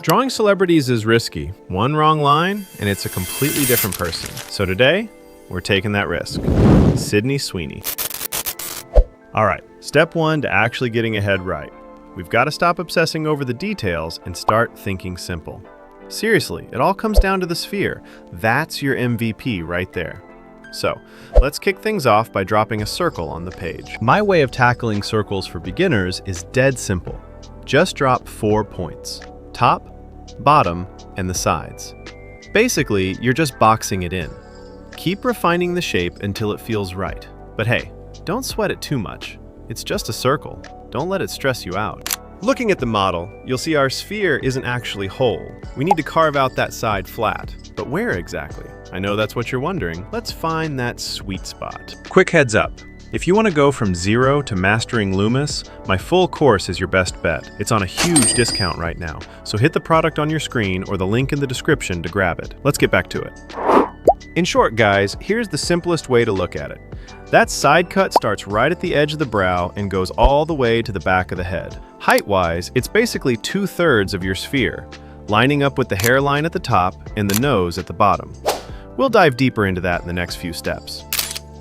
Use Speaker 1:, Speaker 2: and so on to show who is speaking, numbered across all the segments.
Speaker 1: Drawing celebrities is risky. One wrong line, and it's a completely different person. So today, we're taking that risk. Sydney Sweeney. All right, step one to actually getting a head right. We've got to stop obsessing over the details and start thinking simple. Seriously, it all comes down to the sphere. That's your MVP right there. So, let's kick things off by dropping a circle on the page. My way of tackling circles for beginners is dead simple. Just drop 4 points: top, bottom, and the sides. Basically, you're just boxing it in. Keep refining the shape until it feels right. But hey, don't sweat it too much. It's just a circle. Don't let it stress you out. Looking at the model, you'll see our sphere isn't actually whole. We need to carve out that side flat. But where exactly? I know that's what you're wondering. Let's find that sweet spot. Quick heads up. If you want to go from 0 to mastering Loomis, my full course is your best bet. It's on a huge discount right now, so hit the product on your screen or the link in the description to grab it. Let's get back to it. In short, guys, here's the simplest way to look at it. That side cut starts right at the edge of the brow and goes all the way to the back of the head. Height-wise, it's basically 2/3 of your sphere, lining up with the hairline at the top and the nose at the bottom. We'll dive deeper into that in the next few steps.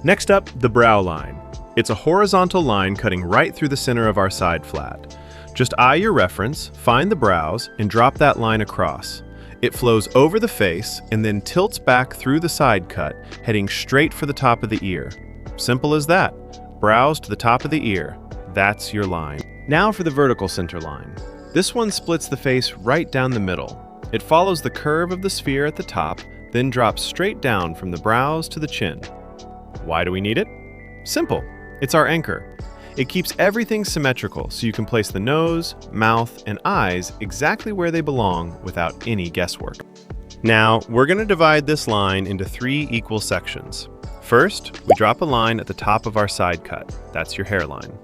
Speaker 1: Next up, the brow line. It's a horizontal line cutting right through the center of our side flat. Just eye your reference, find the brows, and drop that line across. It flows over the face and then tilts back through the side cut, heading straight for the top of the ear. Simple as that. Brows to the top of the ear. That's your line. Now for the vertical center line. This one splits the face right down the middle. It follows the curve of the sphere at the top, then drops straight down from the brows to the chin. Why do we need it? Simple. It's our anchor. It keeps everything symmetrical so you can place the nose, mouth, and eyes exactly where they belong without any guesswork. Now, we're going to divide this line into 3 equal sections. First, we drop a line at the top of our side cut. That's your hairline.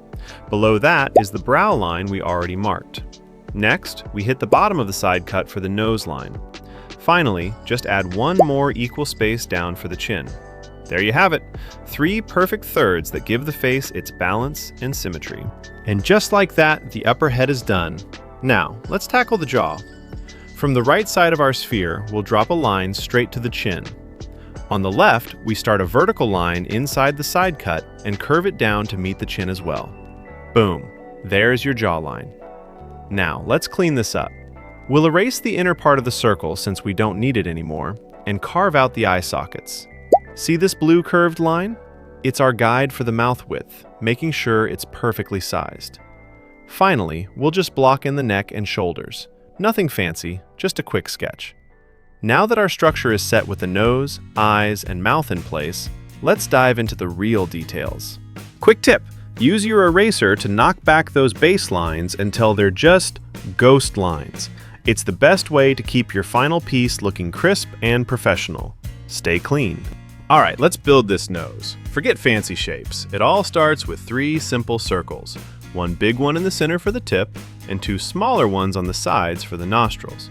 Speaker 1: Below that is the brow line we already marked. Next, we hit the bottom of the side cut for the nose line. Finally, just add 1 more equal space down for the chin. There you have it, 3 perfect thirds that give the face its balance and symmetry. And just like that, the upper head is done. Now, let's tackle the jaw. From the right side of our sphere, we'll drop a line straight to the chin. On the left, we start a vertical line inside the side cut and curve it down to meet the chin as well. Boom, there's your jawline. Now, let's clean this up. We'll erase the inner part of the circle since we don't need it anymore, and carve out the eye sockets. See this blue curved line? It's our guide for the mouth width, making sure it's perfectly sized. Finally, we'll just block in the neck and shoulders. Nothing fancy, just a quick sketch. Now that our structure is set with the nose, eyes, and mouth in place, let's dive into the real details. Quick tip, use your eraser to knock back those base lines until they're just ghost lines. It's the best way to keep your final piece looking crisp and professional. Stay clean. All right, let's build this nose. Forget fancy shapes. It all starts with 3 simple circles. 1 big one in the center for the tip, and 2 smaller ones on the sides for the nostrils.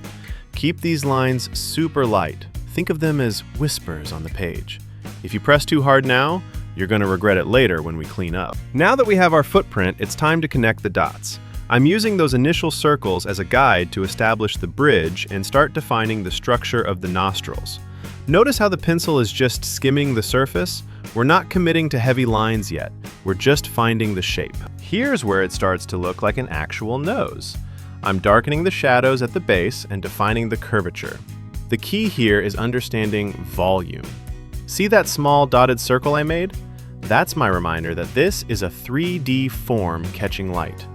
Speaker 1: Keep these lines super light. Think of them as whispers on the page. If you press too hard now, you're going to regret it later when we clean up. Now that we have our footprint, it's time to connect the dots. I'm using those initial circles as a guide to establish the bridge and start defining the structure of the nostrils. Notice how the pencil is just skimming the surface? We're not committing to heavy lines yet. We're just finding the shape. Here's where it starts to look like an actual nose. I'm darkening the shadows at the base and defining the curvature. The key here is understanding volume. See that small dotted circle I made? That's my reminder that this is a 3D form catching light.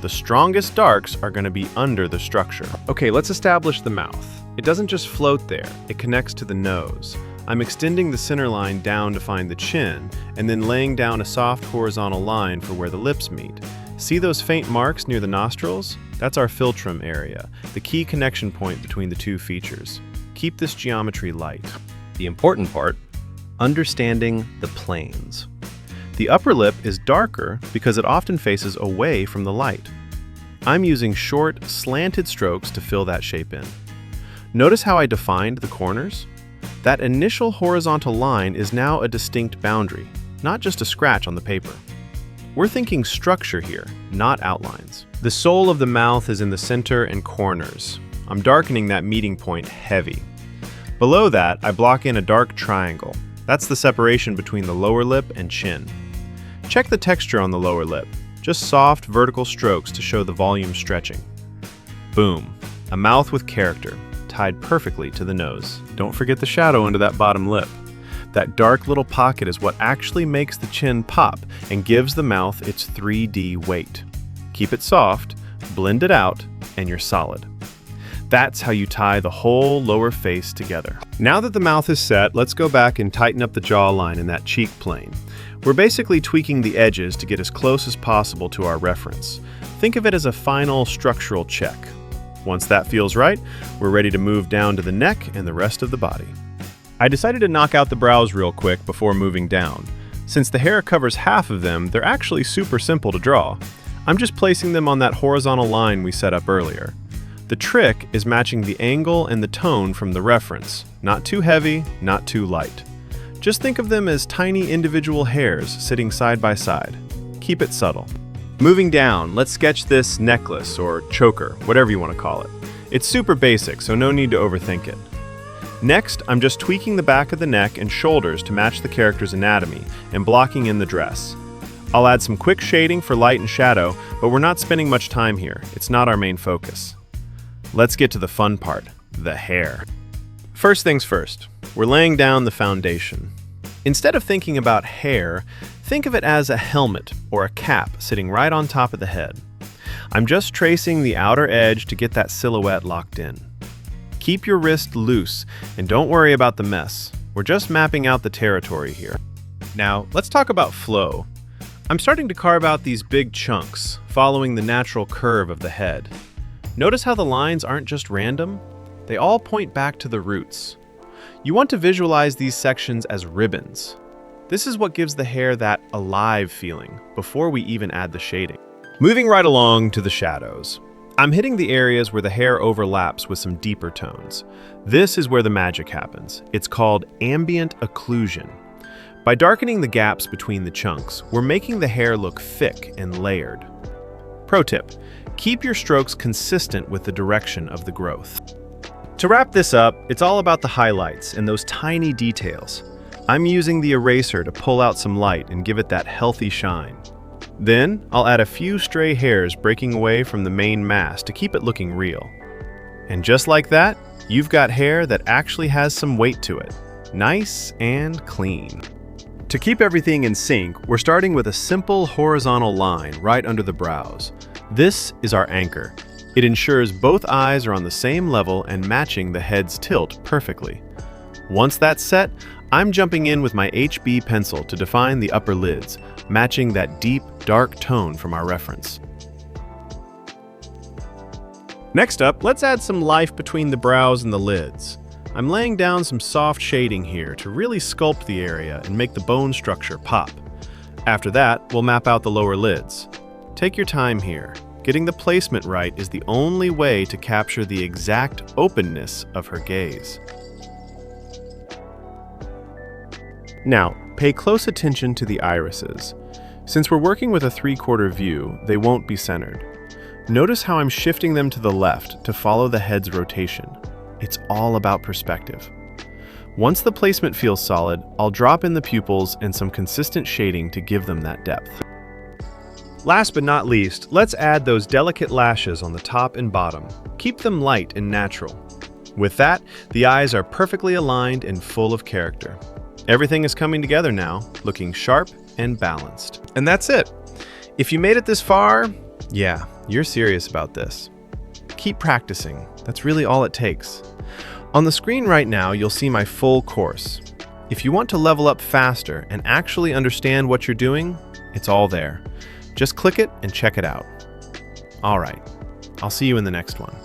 Speaker 1: The strongest darks are going to be under the structure. Okay, let's establish the mouth. It doesn't just float there, it connects to the nose. I'm extending the center line down to find the chin, and then laying down a soft horizontal line for where the lips meet. See those faint marks near the nostrils? That's our philtrum area, the key connection point between the 2 features. Keep this geometry light. The important part, understanding the planes. The upper lip is darker because it often faces away from the light. I'm using short, slanted strokes to fill that shape in. Notice how I defined the corners? That initial horizontal line is now a distinct boundary, not just a scratch on the paper. We're thinking structure here, not outlines. The soul of the mouth is in the center and corners. I'm darkening that meeting point heavy. Below that, I block in a dark triangle. That's the separation between the lower lip and chin. Check the texture on the lower lip. Just soft, vertical strokes to show the volume stretching. Boom. A mouth with character, tied perfectly to the nose. Don't forget the shadow under that bottom lip. That dark little pocket is what actually makes the chin pop and gives the mouth its 3D weight. Keep it soft, blend it out, and you're solid. That's how you tie the whole lower face together. Now that the mouth is set, let's go back and tighten up the jawline in that cheek plane. We're basically tweaking the edges to get as close as possible to our reference. Think of it as a final structural check. Once that feels right, we're ready to move down to the neck and the rest of the body. I decided to knock out the brows real quick before moving down. Since the hair covers half of them, they're actually super simple to draw. I'm just placing them on that horizontal line we set up earlier. The trick is matching the angle and the tone from the reference. Not too heavy, not too light. Just think of them as tiny individual hairs sitting side by side. Keep it subtle. Moving down, let's sketch this necklace or choker, whatever you want to call it. It's super basic, so no need to overthink it. Next, I'm just tweaking the back of the neck and shoulders to match the character's anatomy and blocking in the dress. I'll add some quick shading for light and shadow, but we're not spending much time here. It's not our main focus. Let's get to the fun part, the hair. First things first, we're laying down the foundation. Instead of thinking about hair, think of it as a helmet or a cap sitting right on top of the head. I'm just tracing the outer edge to get that silhouette locked in. Keep your wrist loose and don't worry about the mess. We're just mapping out the territory here. Now, let's talk about flow. I'm starting to carve out these big chunks, following the natural curve of the head. Notice how the lines aren't just random? They all point back to the roots. You want to visualize these sections as ribbons. This is what gives the hair that alive feeling before we even add the shading. Moving right along to the shadows. I'm hitting the areas where the hair overlaps with some deeper tones. This is where the magic happens. It's called ambient occlusion. By darkening the gaps between the chunks, we're making the hair look thick and layered. Pro tip, keep your strokes consistent with the direction of the growth. To wrap this up, it's all about the highlights and those tiny details. I'm using the eraser to pull out some light and give it that healthy shine. Then, I'll add a few stray hairs breaking away from the main mass to keep it looking real. And just like that, you've got hair that actually has some weight to it. Nice and clean. To keep everything in sync, we're starting with a simple horizontal line right under the brows. This is our anchor. It ensures both eyes are on the same level and matching the head's tilt perfectly. Once that's set, I'm jumping in with my HB pencil to define the upper lids, matching that deep, dark tone from our reference. Next up, let's add some life between the brows and the lids. I'm laying down some soft shading here to really sculpt the area and make the bone structure pop. After that, we'll map out the lower lids. Take your time here. Getting the placement right is the only way to capture the exact openness of her gaze. Now, pay close attention to the irises. Since we're working with a 3/4 view, they won't be centered. Notice how I'm shifting them to the left to follow the head's rotation. It's all about perspective. Once the placement feels solid, I'll drop in the pupils and some consistent shading to give them that depth. Last but not least, let's add those delicate lashes on the top and bottom. Keep them light and natural. With that, the eyes are perfectly aligned and full of character. Everything is coming together now, looking sharp and balanced. And that's it. If you made it this far, yeah, you're serious about this. Keep practicing. That's really all it takes. On the screen right now, you'll see my full course. If you want to level up faster and actually understand what you're doing, it's all there. Just click it and check it out. All right, I'll see you in the next one.